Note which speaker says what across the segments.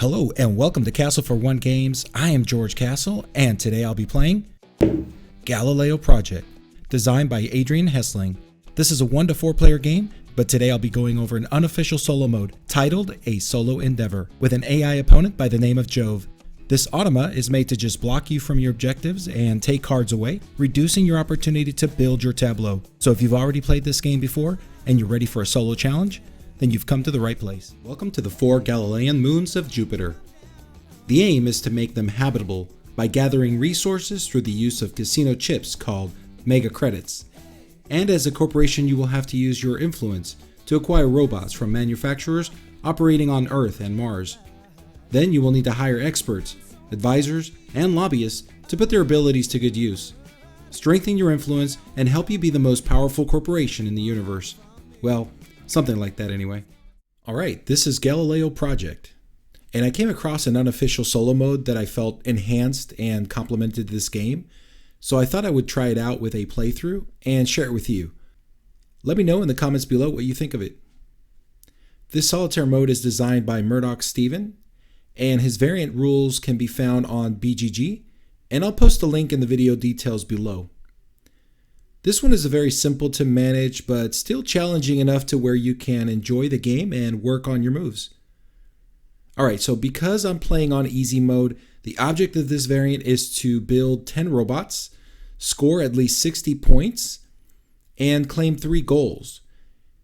Speaker 1: Hello and welcome to Castle for One Games. I am George Castle and today I'll be playing Galileo Project, designed by Adrian Hessling. This is a 1 to 4 player game, but today I'll be going over an unofficial solo mode titled A Solo Endeavor with an AI opponent by the name of Jove. This automa is made to just block you from your objectives and take cards away, reducing your opportunity to build your tableau. So if you've already played this game before and you're ready for a solo challenge, then you've come to the right place. Welcome to the 4 Galilean moons of Jupiter. The aim is to make them habitable by gathering resources through the use of casino chips called mega credits. And as a corporation, you will have to use your influence to acquire robots from manufacturers operating on Earth and Mars. Then you will need to hire experts, advisors, and lobbyists to put their abilities to good use, strengthen your influence, and help you be the most powerful corporation in the universe. Well, something like that anyway. Alright, this is Galileo Project, and I came across an unofficial solo mode that I felt enhanced and complemented this game, so I thought I would try it out with a playthrough and share it with you. Let me know in the comments below what you think of it. This solitaire mode is designed by Murdoch Steven, and his variant rules can be found on BGG, and I'll post a link in the video details below. This one is very simple to manage, but still challenging enough to where you can enjoy the game and work on your moves. Alright, so because I'm playing on easy mode, the object of this variant is to build 10 robots, score at least 60 points, and claim 3 goals.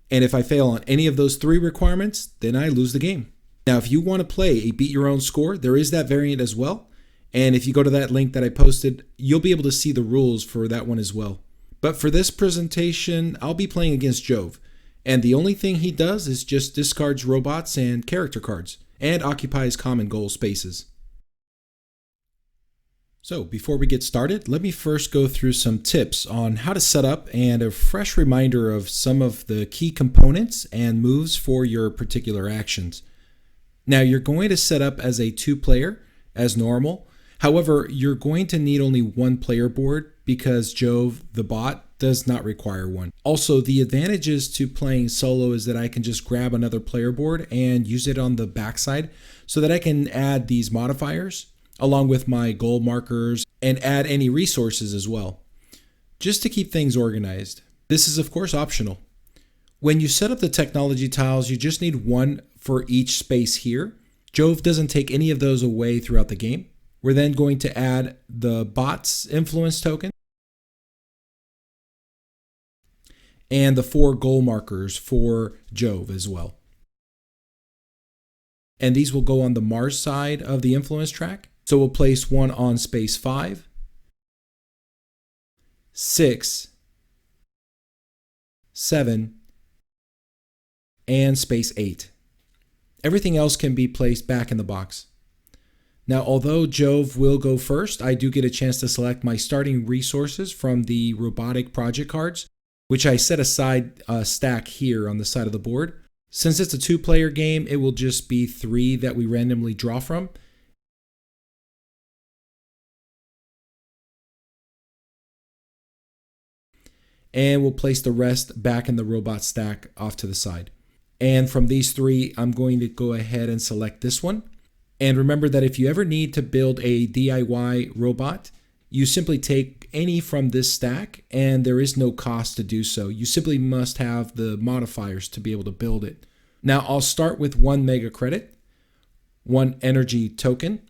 Speaker 1: And if I fail on any of those 3 requirements, then I lose the game. Now, if you want to play a beat your own score, there is that variant as well. And if you go to that link that I posted, you'll be able to see the rules for that one as well. But for this presentation, I'll be playing against Jove, and the only thing he does is just discards robots and character cards, and occupies common goal spaces. So before we get started, let me first go through some tips on how to set up and a fresh reminder of some of the key components and moves for your particular actions. Now you're going to set up as a 2-player, as normal. However, you're going to need only 1 player board because Jove, the bot, does not require one. Also, the advantages to playing solo is that I can just grab another player board and use it on the backside so that I can add these modifiers along with my goal markers and add any resources as well, just to keep things organized. This is of course optional. When you set up the technology tiles, you just need 1 for each space here. Jove doesn't take any of those away throughout the game. We're then going to add the bot's influence token and the 4 goal markers for Jove as well. And these will go on the Mars side of the influence track. So we'll place 1 on space 5, 6, 7, and space 8. Everything else can be placed back in the box. Now, although Jove will go first, I do get a chance to select my starting resources from the robotic project cards, which I set aside a stack here on the side of the board. Since it's a 2-player game, it will just be 3 that we randomly draw from. And we'll place the rest back in the robot stack off to the side. And from these 3, I'm going to go ahead and select this one. And remember that if you ever need to build a DIY robot, you simply take any from this stack and there is no cost to do so. You simply must have the modifiers to be able to build it. Now I'll start with 1 mega credit, 1 energy token,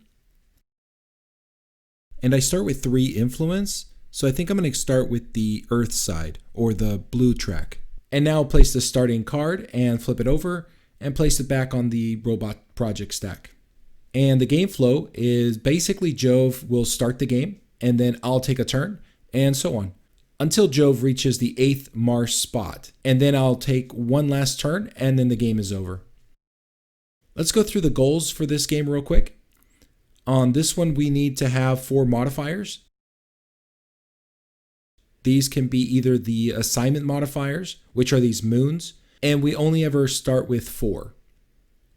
Speaker 1: and I start with 3 influence. So I think I'm going to start with the Earth side or the blue track. And now I'll place the starting card and flip it over and place it back on the robot project stack. And the game flow is basically Jove will start the game, and then I'll take a turn, and so on, until Jove reaches the 8th Mars spot. And then I'll take 1 last turn, and then the game is over. Let's go through the goals for this game real quick. On this one, we need to have 4 modifiers. These can be either the assignment modifiers, which are these moons, and we only ever start with 4.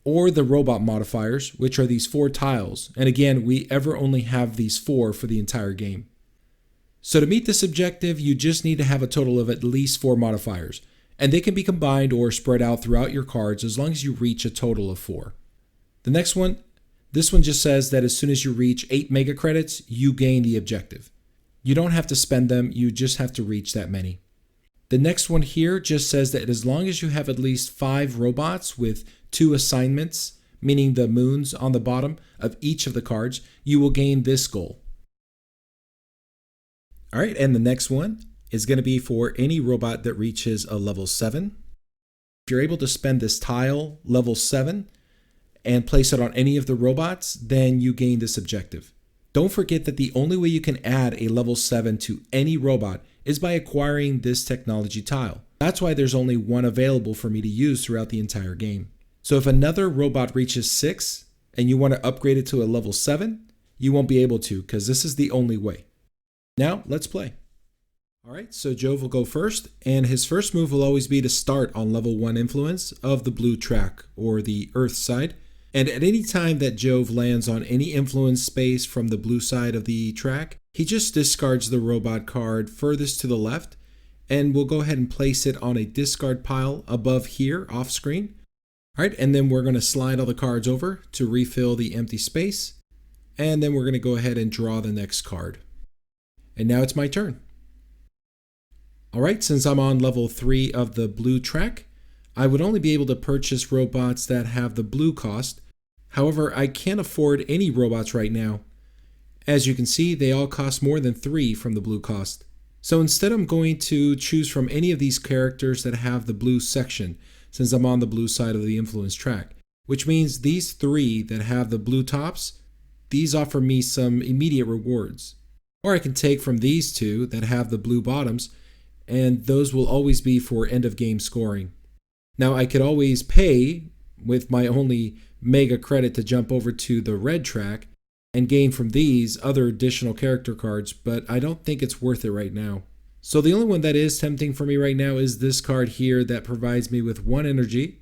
Speaker 1: Or the robot modifiers, which are these 4 tiles. And again, we ever only have these 4 for the entire game. So to meet this objective, you just need to have a total of at least 4 modifiers. And they can be combined or spread out throughout your cards as long as you reach a total of 4. The next one, This one just says that as soon as you reach 8 mega credits, you gain the objective. You don't have to spend them, you just have to reach that many. The next one here just says that as long as you have at least 5 robots with 2 assignments, meaning the moons on the bottom of each of the cards, you will gain this goal. All right, and the next one is going to be for any robot that reaches a level 7. If you're able to spend this tile, level 7, and place it on any of the robots, then you gain this objective. Don't forget that the only way you can add a level 7 to any robot is by acquiring this technology tile. That's why there's only one available for me to use throughout the entire game. So if another robot reaches 6 and you want to upgrade it to a level 7, you won't be able to because this is the only way. Now let's play. All right, so Jove will go first, and his first move will always be to start on level 1 influence of the blue track or the earth side. And at any time that Jove lands on any influence space from the blue side of the track, he just discards the robot card furthest to the left, and we'll go ahead and place it on a discard pile above here off screen. All right, and then we're going to slide all the cards over to refill the empty space, and then we're going to go ahead and draw the next card. And now it's my turn. All right, since I'm on level 3 of the blue track, I would only be able to purchase robots that have the blue cost. However, I can't afford any robots right now. As you can see, they all cost more than 3 from the blue cost. So instead, I'm going to choose from any of these characters that have the blue section, since I'm on the blue side of the influence track, which means these 3 that have the blue tops, these offer me some immediate rewards. Or I can take from these 2 that have the blue bottoms, and those will always be for end of game scoring. Now I could always pay with my only mega credit to jump over to the red track and gain from these other additional character cards, but I don't think it's worth it right now. So the only one that is tempting for me right now is this card here that provides me with 1 energy.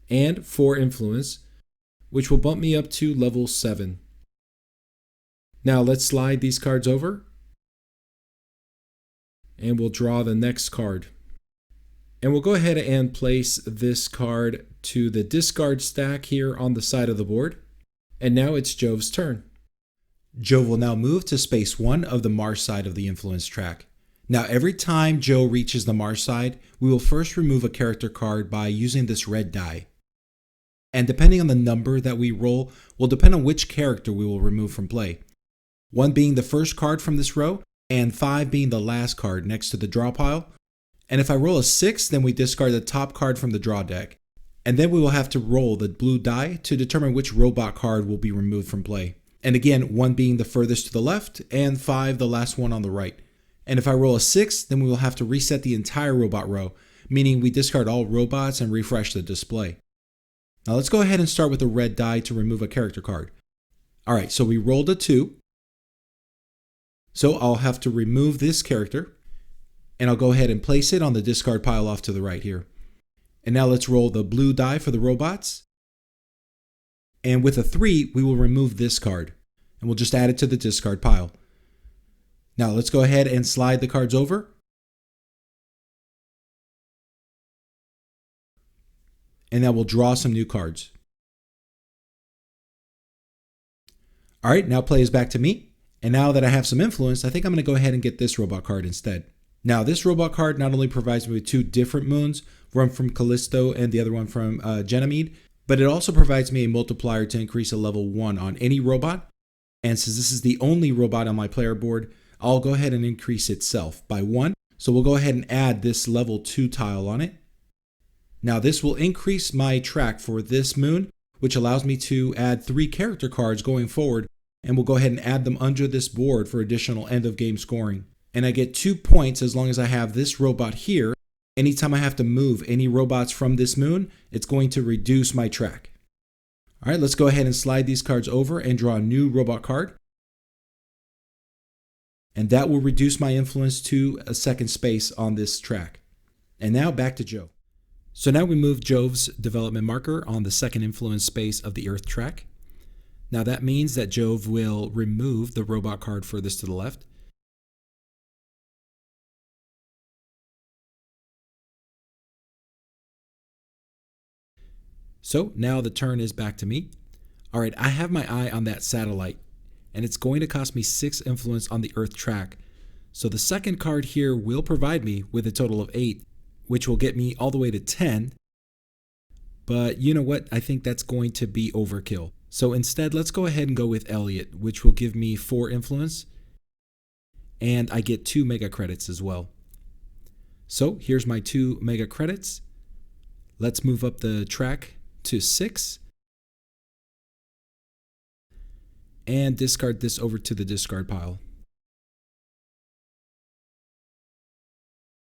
Speaker 1: And 4 influence, which will bump me up to level 7. Now let's slide these cards over, and we'll draw the next card. And we'll go ahead and place this card to the discard stack here on the side of the board. And now it's Jove's turn. Jove will now move to space 1 of the Mars side of the influence track. Now every time Joe reaches the Mars side, we will first remove a character card by using this red die. And depending on the number that we roll will depend on which character we will remove from play. 1 being the first card from this row, and 5 being the last card next to the draw pile. And if I roll a 6, then we discard the top card from the draw deck. And then we will have to roll the blue die to determine which robot card will be removed from play. And again, 1 being the furthest to the left, and 5 the last one on the right. And if I roll a 6, then we will have to reset the entire robot row, meaning we discard all robots and refresh the display. Now let's go ahead and start with the red die to remove a character card. Alright, so we rolled a 2. So I'll have to remove this character, and I'll go ahead and place it on the discard pile off to the right here. And now let's roll the blue die for the robots. And with a 3, we will remove this card, and we'll just add it to the discard pile. Now let's go ahead and slide the cards over. And now we'll draw some new cards. All right, now play is back to me. And now that I have some influence, I think I'm going to go ahead and get this robot card instead. Now, this robot card not only provides me with 2 different moons, one from Callisto and the other one from Ganymede, but it also provides me a multiplier to increase a level 1 on any robot. And since this is the only robot on my player board, I'll go ahead and increase itself by 1. So we'll go ahead and add this level 2 tile on it. Now, this will increase my track for this moon, which allows me to add 3 character cards going forward, and we'll go ahead and add them under this board for additional end of game scoring. And I get 2 points as long as I have this robot here. Anytime I have to move any robots from this moon, it's going to reduce my track. All right, let's go ahead and slide these cards over and draw a new robot card. And that will reduce my influence to a 2nd space on this track. And now back to Joe. So now we move Jove's development marker on the 2nd influence space of the Earth track. Now that means that Jove will remove the robot card furthest to the left. So now the turn is back to me. All right, I have my eye on that satellite, and it's going to cost me 6 influence on the Earth track. So the second card here will provide me with a total of 8, which will get me all the way to 10. But you know what? I think that's going to be overkill. So instead, let's go ahead and go with Elliot, which will give me 4 influence. And I get 2 mega credits as well. So here's my 2 mega credits. Let's move up the track to 6. And discard this over to the discard pile.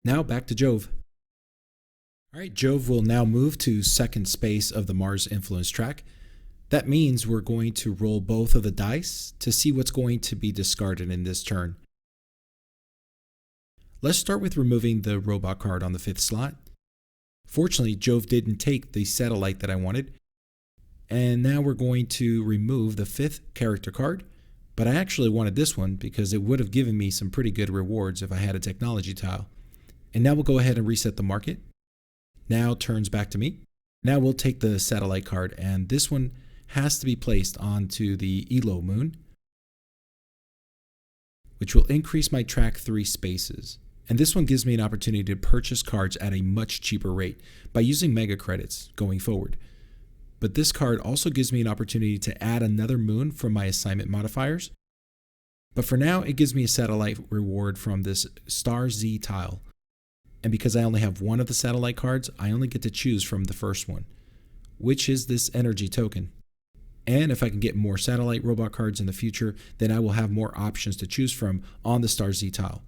Speaker 1: Now back to Jove. All right, Jove will now move to second space of the Mars influence track. That means we're going to roll both of the dice to see what's going to be discarded in this turn. Let's start with removing the robot card on the 5th slot. Fortunately, Jove didn't take the satellite that I wanted. And now we're going to remove the 5th character card, but I actually wanted this one because it would have given me some pretty good rewards if I had a technology tile. And now we'll go ahead and reset the market. Now turns back to me. Now we'll take the satellite card, and this one has to be placed onto the Elo moon, which will increase my track 3 spaces. And this one gives me an opportunity to purchase cards at a much cheaper rate by using mega credits going forward. But this card also gives me an opportunity to add another moon from my assignment modifiers. But for now, it gives me a satellite reward from this Star Z tile. And because I only have one of the satellite cards, I only get to choose from the first one, which is this energy token. And if I can get more satellite robot cards in the future, then I will have more options to choose from on the Star Z tile.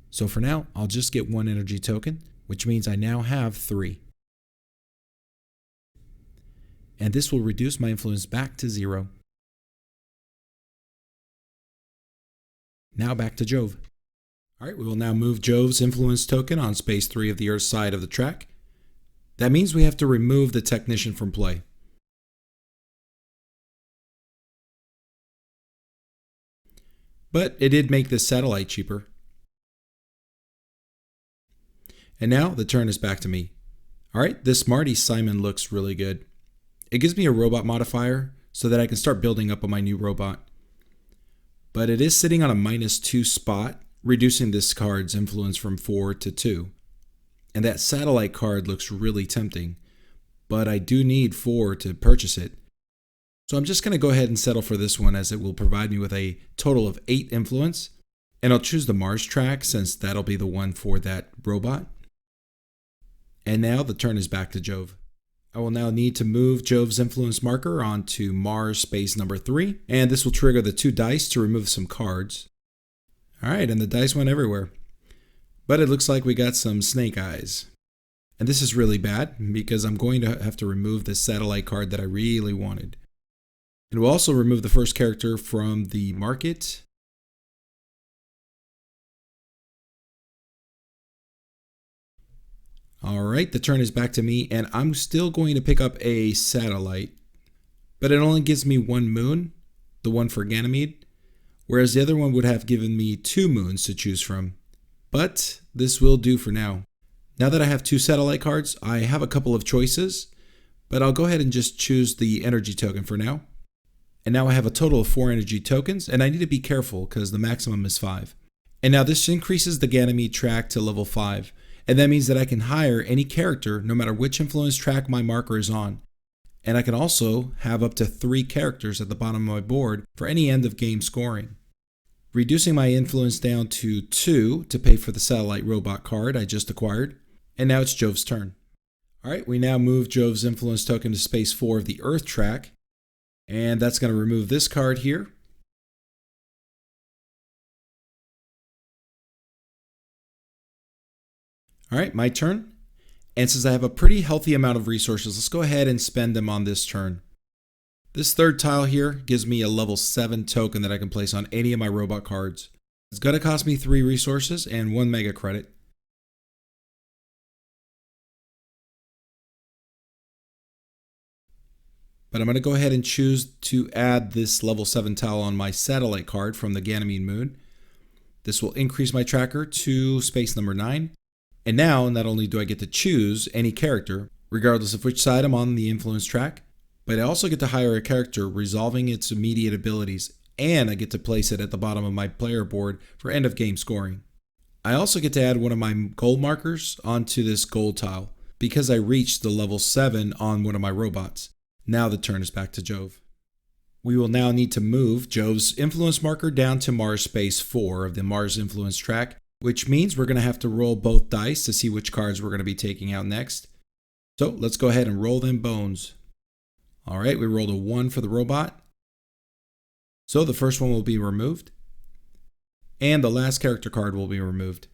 Speaker 1: So for now, I'll just get 1 energy token, which means I now have 3. And this will reduce my influence back to 0. Now back to Jove. All right, we will now move Jove's influence token on space 3 of the Earth's side of the track. That means we have to remove the technician from play. But it did make this satellite cheaper. And now the turn is back to me. All right, this Marty Simon looks really good. It gives me a robot modifier so that I can start building up on my new robot. But it is sitting on a -2 spot, reducing this card's influence from 4 to 2. And that satellite card looks really tempting, but I do need 4 to purchase it. So I'm just going to go ahead and settle for this one, as it will provide me with a total of 8 influence. And I'll choose the Mars track since that'll be the one for that robot. And now the turn is back to Jove. I will now need to move Jove's influence marker onto Mars space number 3, and this will trigger the 2 dice to remove some cards. Alright, and the dice went everywhere. But it looks like we got some snake eyes. And this is really bad, because I'm going to have to remove this satellite card that I really wanted. And we'll also remove the first character from the market. Alright, the turn is back to me, and I'm still going to pick up a satellite. But it only gives me 1 moon, the one for Ganymede, whereas the other one would have given me 2 moons to choose from. But this will do for now. Now that I have 2 satellite cards, I have a couple of choices, but I'll go ahead and just choose the energy token for now. And now I have a total of 4 energy tokens, and I need to be careful because the maximum is 5. And now this increases the Ganymede track to level 5. And that means that I can hire any character no matter which influence track my marker is on. And I can also have up to 3 characters at the bottom of my board for any end of game scoring. Reducing my influence down to 2 to pay for the satellite robot card I just acquired. And now it's Jove's turn. Alright, we now move Jove's influence token to space 4 of the Earth track. And that's going to remove this card here. Alright, my turn. And since I have a pretty healthy amount of resources, let's go ahead and spend them on this turn. This third tile here gives me a level 7 token that I can place on any of my robot cards. It's going to cost me 3 resources and 1 mega credit. But I'm going to go ahead and choose to add this level 7 tile on my satellite card from the Ganymede moon. This will increase my tracker to space number 9. And now, not only do I get to choose any character, regardless of which side I'm on the influence track. But I also get to hire a character resolving its immediate abilities, and I get to place it at the bottom of my player board for end of game scoring. I also get to add one of my goal markers onto this goal tile because I reached the level 7 on one of my robots. Now the turn is back to Jove. We will now need to move Jove's influence marker down to Mars space 4 of the Mars influence track, which means we're going to have to roll both dice to see which cards we're going to be taking out next. So let's go ahead and roll them bones. All right, we rolled a 1 for the robot. So the first one will be removed, and the last character card will be removed.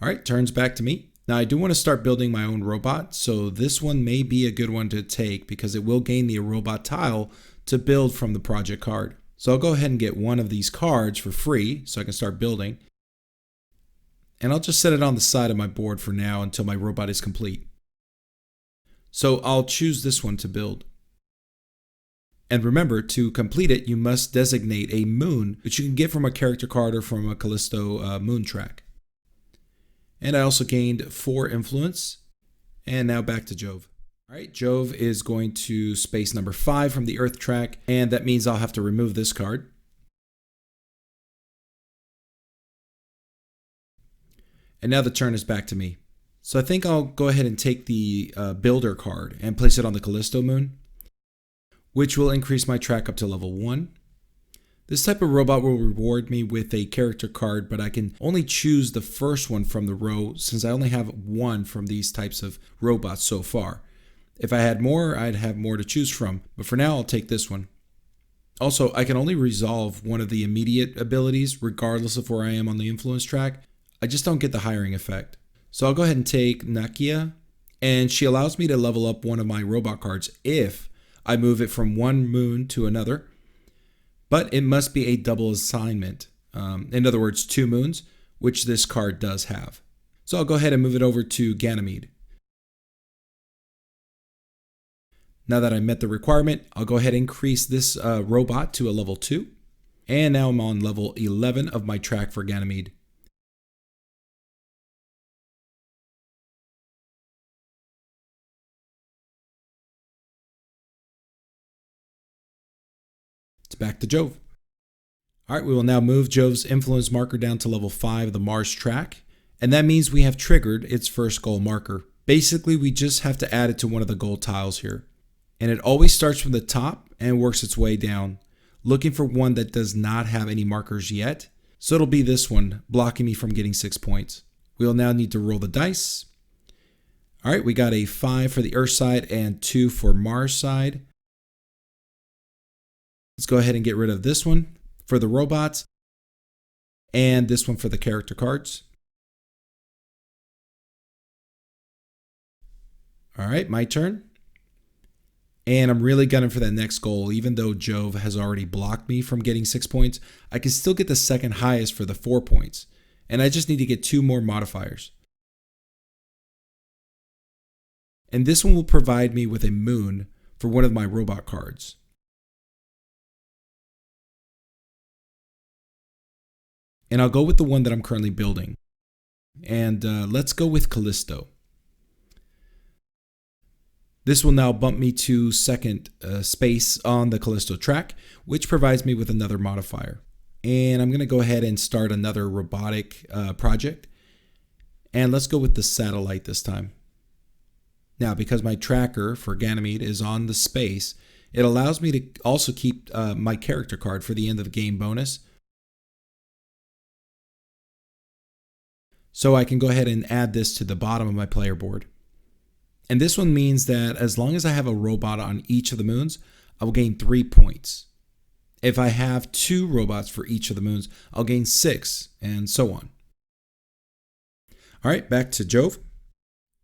Speaker 1: All right, turns back to me. Now I do want to start building my own robot, so this one may be a good one to take because it will gain me a robot tile to build from the project card. So I'll go ahead and get one of these cards for free so I can start building. And I'll just set it on the side of my board for now until my robot is complete. So I'll choose this one to build. And remember, to complete it, you must designate a moon, which you can get from a character card or from a Callisto moon track. And I also gained 4 influence. And now back to Jove. All right, Jove is going to space number 5 from the Earth track, and that means I'll have to remove this card. And now the turn is back to me. So I think I'll go ahead and take the Builder card and place it on the Callisto moon, which will increase my track up to level 1. This type of robot will reward me with a character card, but I can only choose the first one from the row since I only have 1 from these types of robots so far. If I had more, I'd have more to choose from, but for now I'll take this one. Also, I can only resolve one of the immediate abilities regardless of where I am on the influence track. I just don't get the hiring effect. So I'll go ahead and take Nakia, and she allows me to level up one of my robot cards if I move it from one moon to another. But it must be a double assignment. In other words, 2 moons, which this card does have. So I'll go ahead and move it over to Ganymede. Now that I met the requirement, I'll go ahead and increase this robot to a level 2. And now I'm on level 11 of my track for Ganymede. It's back to Jove. All right, we will now move Jove's influence marker down to level 5 of the Mars track, and that means we have triggered its first goal marker. Basically, we just have to add it to one of the goal tiles here. And it always starts from the top and works its way down, looking for one that does not have any markers yet. So it'll be this one, blocking me from getting 6 points. We'll now need to roll the dice. All right, we got a 5 for the Earth side and 2 for Mars side. Let's go ahead and get rid of this one for the robots and this one for the character cards. All right, my turn. And I'm really gunning for that next goal. Even though Jove has already blocked me from getting 6 points, I can still get the second highest for the 4 points. And I just need to get 2 more modifiers. And this one will provide me with a moon for one of my robot cards. And I'll go with the one that I'm currently building. And let's go with Callisto. This will now bump me to second space on the Callisto track, which provides me with another modifier. And I'm going to go ahead and start another robotic project. And let's go with the satellite this time. Now, because my tracker for Ganymede is on the space, it allows me to also keep my character card for the end of the game bonus. So I can go ahead and add this to the bottom of my player board. And this one means that as long as I have a robot on each of the moons, I will gain 3 points. If I have 2 robots for each of the moons, I'll gain 6, and so on. All right, back to Jove.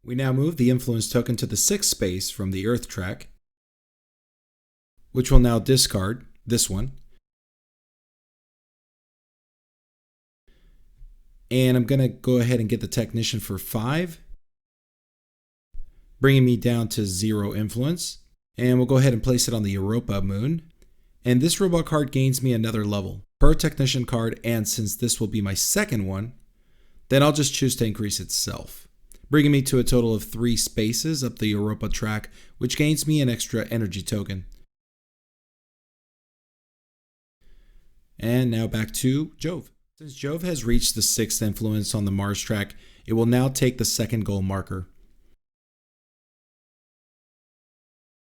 Speaker 1: We now move the influence token to the 6th space from the Earth track, which will now discard this one. And I'm going to go ahead and get the technician for 5, bringing me down to 0 influence. And we'll go ahead and place it on the Europa moon. And this robot card gains me another level per technician card. And since this will be my second one, then I'll just choose to increase itself, bringing me to a total of 3 spaces up the Europa track, which gains me an extra energy token. And now back to Jove. Since Jove has reached the 6th influence on the Mars track, it will now take the 2nd goal marker.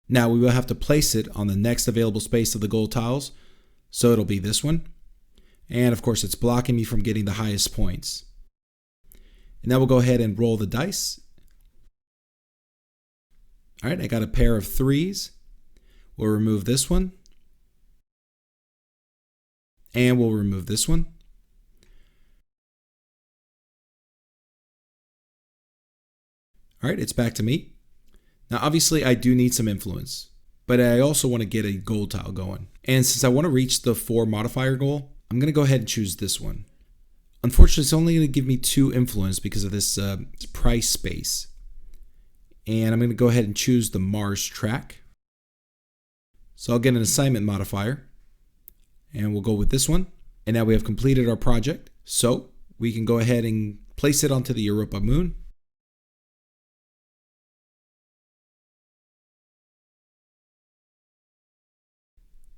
Speaker 1: Now we will have to place it on the next available space of the goal tiles, so it'll be this one. And of course it's blocking me from getting the highest points. And now we'll go ahead and roll the dice. Alright, I got a pair of 3s. We'll remove this one. And we'll remove this one. Alright, it's back to me. Now obviously I do need some influence, but I also want to get a goal tile going. And since I want to reach the 4 modifier goal, I'm going to go ahead and choose this one. Unfortunately, it's only going to give me 2 influence because of this price space. And I'm going to go ahead and choose the Mars track. So I'll get an assignment modifier. And we'll go with this one. And now we have completed our project. So we can go ahead and place it onto the Europa moon.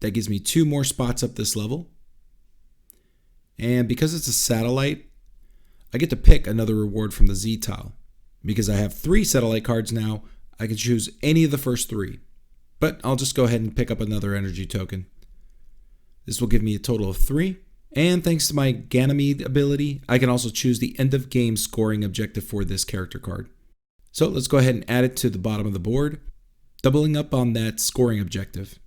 Speaker 1: That gives me 2 more spots up this level. And because it's a satellite, I get to pick another reward from the Z tile. Because I have 3 satellite cards now, I can choose any of the first 3. But I'll just go ahead and pick up another energy token. This will give me a total of 3. And thanks to my Ganymede ability, I can also choose the end of game scoring objective for this character card. So let's go ahead and add it to the bottom of the board, doubling up on that scoring objective.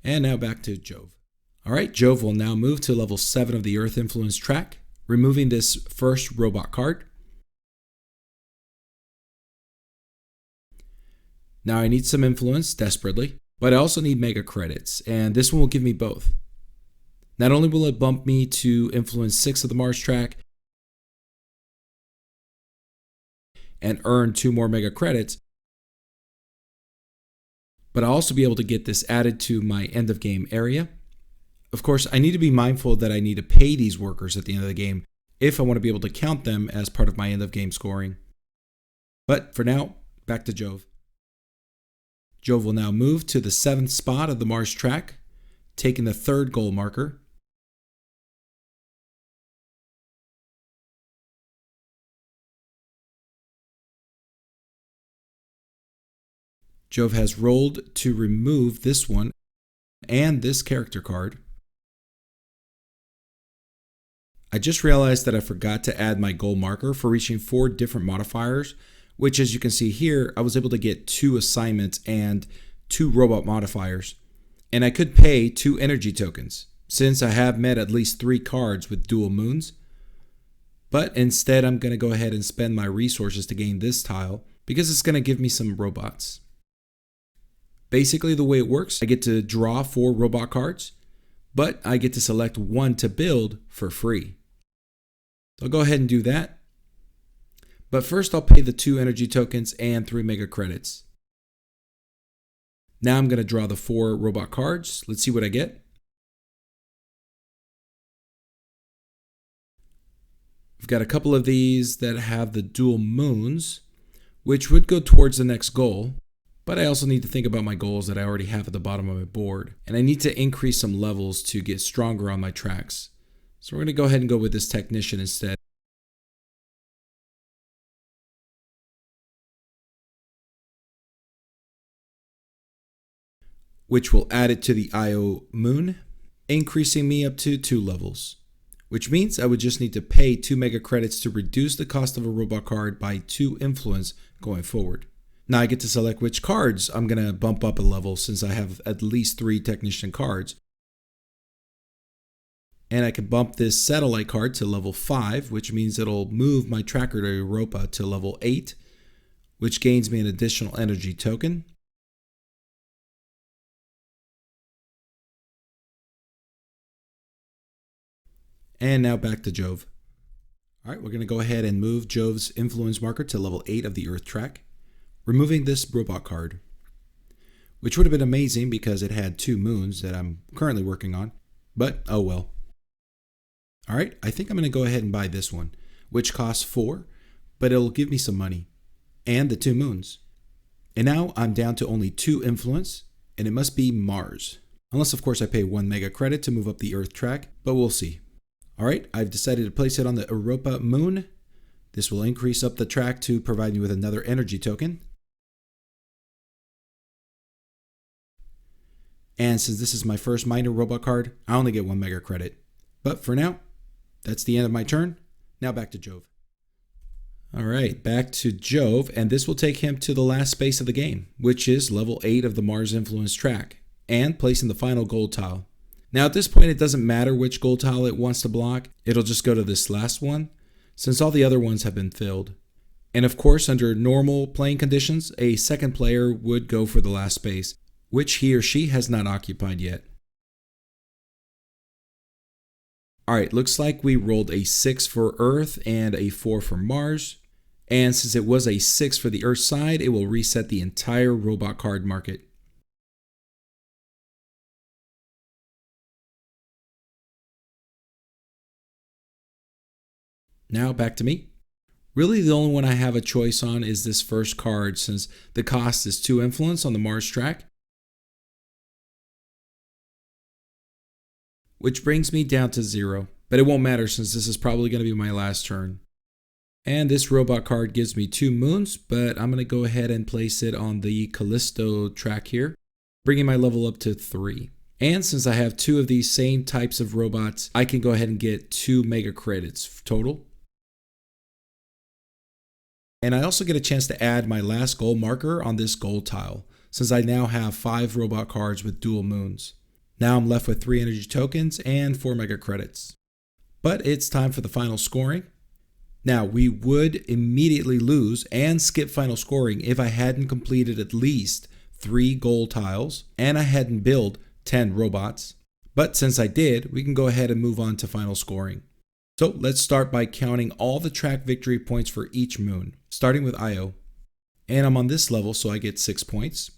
Speaker 1: And now back to Jove. Alright, Jove will now move to level 7 of the Earth Influence track, removing this first robot card. Now I need some influence desperately, but I also need mega credits, and this one will give me both. Not only will it bump me to influence 6 of the Mars track and earn 2 more mega credits, but I'll also be able to get this added to my end of game area. Of course, I need to be mindful that I need to pay these workers at the end of the game if I want to be able to count them as part of my end of game scoring. But for now, back to Jove. Jove will now move to the 7th spot of the Mars track, taking the 3rd goal marker. Jove has rolled to remove this one and this character card. I just realized that I forgot to add my goal marker for reaching 4 different modifiers, which as you can see here, I was able to get 2 assignments and 2 robot modifiers. And I could pay 2 energy tokens, since I have met at least 3 cards with dual moons. But instead, I'm going to go ahead and spend my resources to gain this tile, because it's going to give me some robots. Basically, the way it works, I get to draw 4 robot cards, but I get to select 1 to build for free. So I'll go ahead and do that. But first, I'll pay the 2 energy tokens and 3 mega credits. Now I'm going to draw the 4 robot cards. Let's see what I get. We've got a couple of these that have the dual moons, which would go towards the next goal. But I also need to think about my goals that I already have at the bottom of my board. And I need to increase some levels to get stronger on my tracks. So we're going to go ahead and go with this technician instead. Which will add it to the Io moon, increasing me up to 2 levels. Which means I would just need to pay 2 mega credits to reduce the cost of a robot card by 2 influence going forward. Now I get to select which cards I'm going to bump up a level since I have at least 3 technician cards. And I can bump this satellite card to level 5, which means it'll move my tracker to Europa to level 8, which gains me an additional energy token. And now back to Jove. Alright, we're going to go ahead and move Jove's influence marker to level 8 of the Earth track, removing this robot card, which would have been amazing because it had 2 moons that I'm currently working on, but oh well. All right, I think I'm going to go ahead and buy this one, which costs 4, but it'll give me some money and the 2 moons. And now I'm down to only 2 influence, and it must be Mars. Unless, of course, I pay 1 mega credit to move up the Earth track, but we'll see. All right, I've decided to place it on the Europa moon. This will increase up the track to provide me with another energy token. And since this is my first minor robot card, I only get 1 mega credit. But for now, that's the end of my turn. Now back to Jove. All right, back to Jove, and this will take him to the last space of the game, which is level 8 of the Mars influence track, and placing the final gold tile. Now at this point, it doesn't matter which gold tile it wants to block. It'll just go to this last one, since all the other ones have been filled. And of course, under normal playing conditions, a second player would go for the last space, which he or she has not occupied yet. Alright, looks like we rolled a 6 for Earth and a 4 for Mars. And since it was a 6 for the Earth side, it will reset the entire robot card market. Now back to me. Really the only one I have a choice on is this first card, since the cost is 2 influence on the Mars track. Which brings me down to 0, but it won't matter since this is probably going to be my last turn. And this robot card gives me 2 moons, but I'm going to go ahead and place it on the Callisto track here, bringing my level up to 3. And since I have 2 of these same types of robots, I can go ahead and get 2 mega credits total. And I also get a chance to add my last gold marker on this gold tile, since I now have 5 robot cards with dual moons. Now I'm left with 3 energy tokens and 4 mega credits. But it's time for the final scoring. Now we would immediately lose and skip final scoring if I hadn't completed at least 3 gold tiles and I hadn't built 10 robots. But since I did, we can go ahead and move on to final scoring. So let's start by counting all the track victory points for each moon, starting with Io. And I'm on this level, so I get 6 points.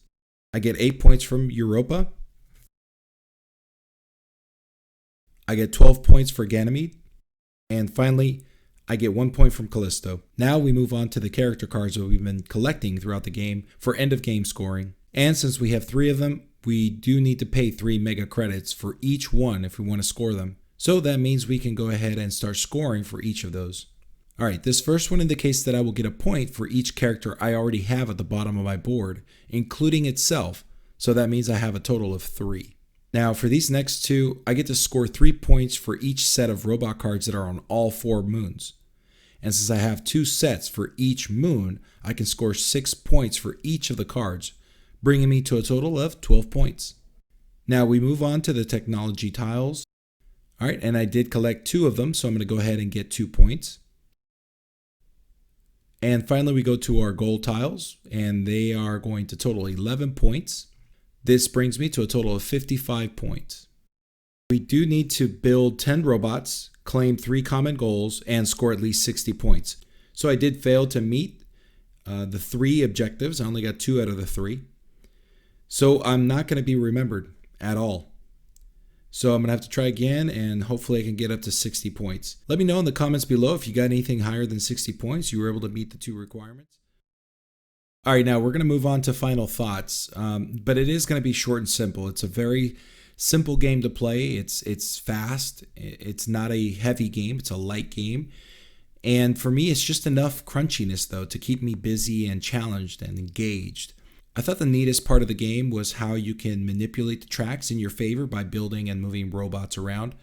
Speaker 1: I get 8 points from Europa. I get 12 points for Ganymede. And finally, I get 1 point from Callisto. Now we move on to the character cards that we've been collecting throughout the game for end of game scoring. And since we have 3 of them, we do need to pay 3 mega credits for each one if we want to score them. So that means we can go ahead and start scoring for each of those. Alright, this first one indicates that I will get a point for each character I already have at the bottom of my board, including itself. So that means I have a total of 3. Now for these next 2, I get to score 3 points for each set of robot cards that are on all 4 moons. And since I have 2 sets for each moon, I can score 6 points for each of the cards, bringing me to a total of 12 points. Now we move on to the technology tiles. Alright, and I did collect 2 of them, so I'm going to go ahead and get 2 points. And finally we go to our gold tiles, and they are going to total 11 points. This brings me to a total of 55 points. We do need to build 10 robots, claim 3 common goals, and score at least 60 points. So I did fail to meet the 3 objectives. I only got 2 out of the 3. So I'm not going to be remembered at all. So I'm going to have to try again, and hopefully I can get up to 60 points. Let me know in the comments below if you got anything higher than 60 points. You were able to meet the 2 requirements. All right, now we're going to move on to final thoughts, but it is going to be short and simple. It's a very simple game to play. It's fast. It's not a heavy game. It's a light game. And for me, it's just enough crunchiness, though, to keep me busy and challenged and engaged. I thought the neatest part of the game was how you can manipulate the tracks in your favor by building and moving robots around.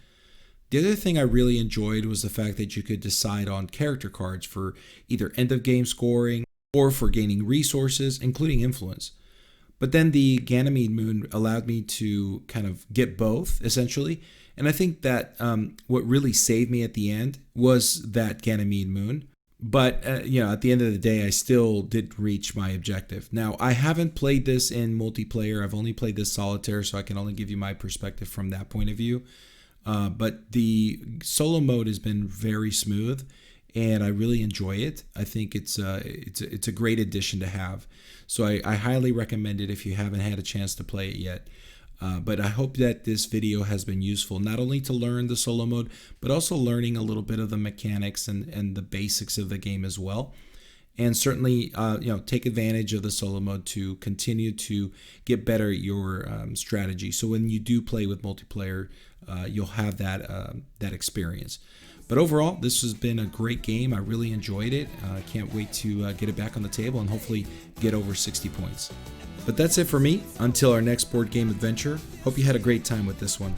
Speaker 1: The other thing I really enjoyed was the fact that you could decide on character cards for either end of game scoring or for gaining resources, including influence. But then the Ganymede moon allowed me to kind of get both, essentially. And I think that what really saved me at the end was that Ganymede moon. But, at the end of the day, I still did reach my objective. Now, I haven't played this in multiplayer. I've only played this solitaire, so I can only give you my perspective from that point of view. But the solo mode has been very smooth, and I really enjoy it. I think it's a great addition to have. So I highly recommend it if you haven't had a chance to play it yet. But I hope that this video has been useful, not only to learn the solo mode, but also learning a little bit of the mechanics and the basics of the game as well. And certainly, take advantage of the solo mode to continue to get better at your strategy. So when you do play with multiplayer, you'll have that experience. But overall, this has been a great game. I really enjoyed it. I can't wait to get it back on the table and hopefully get over 60 points. But that's it for me. Until our next board game adventure, hope you had a great time with this one.